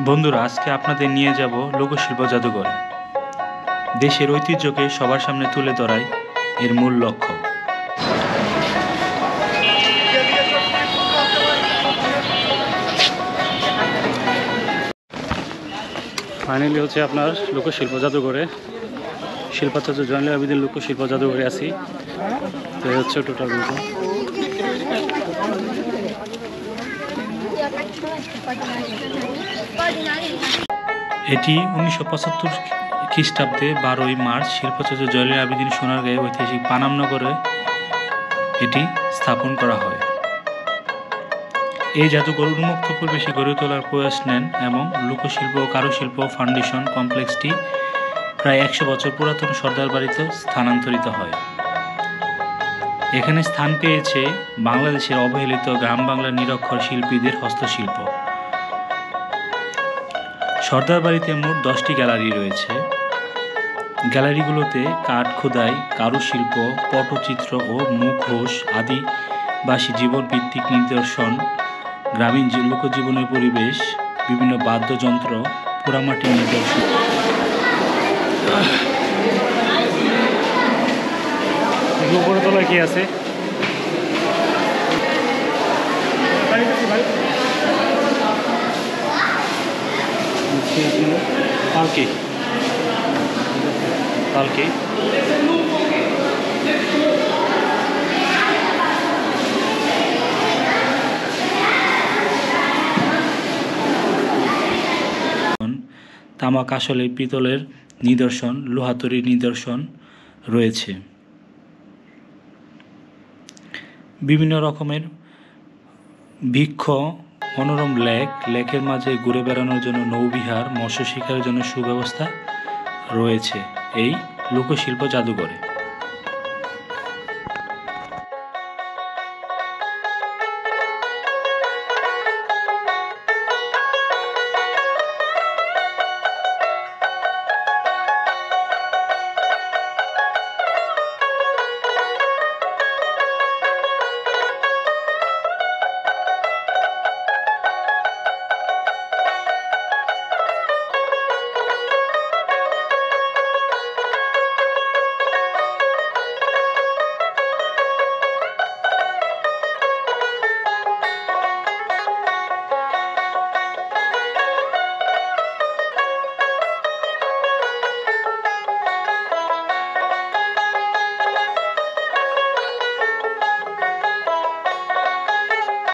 বন্ধুরা, আজকে আপনাদের নিয়ে যাব লোকশিল্প জাদুঘরে। দেশের ঐতিহ্যকে সবার সামনে তুলে ধরাই এর মূল লক্ষ্য। ফাইনালি হচ্ছে আপনার লোকশিল্প জাদুঘরে, শিল্পাচার্য জয়নুল আবেদীন লোকশিল্প জাদুঘরে আছি। তো এই হচ্ছে টোটাল ভিডিও। এটি 1975 খ্রিস্টাব্দে 12ই মার্চ শিল্পাচার্য জয়নুল আবেদীন সোনারগাঁয়ে ঐতিহাসিক পানামনগরে এটি স্থাপন করা হয়। এই জাদুঘর উন্মুক্ত পরিবেশে গড়ে তোলার প্রয়াস নেন এবং লোকশিল্প ও কারুশিল্প ফাউন্ডেশন কমপ্লেক্সটি প্রায় 100 বছর পুরাতন সর্দার বাড়িতে স্থানান্তরিত হয়। এখানে স্থান পেয়েছে বাংলাদেশের অবহেলিত গ্রাম বাংলার নিরক্ষর শিল্পীদের হস্তশিল্প। সর্দার বাড়িতে মোট 10টি গ্যালারি রয়েছে। গ্যালারিগুলোতে কাঠ খোদাই, কারুশিল্প, পটচিত্র ও মুখোশ, আদিবাসী জীবনভিত্তিক নিদর্শন, গ্রামীণ লোকজীবনের পরিবেশ, বিভিন্ন বাদ্যযন্ত্র, পোড়ামাটির নিদর্শন। উপরে তলায় কি আছে? পালকি পালকি তামা, কাঁসালের, পিতলের নিদর্শন, লোহাতরির নিদর্শন রয়েছে। বিভিন্ন রকমের বৃক্ষ, মনোরম লেকের মাঝে ঘুরে বেড়ানোর জন্য নৌবিহার, মৎস্য শিকারের জন্য সুব্যবস্থা রয়েছে এই লোকশিল্প জাদুঘরে।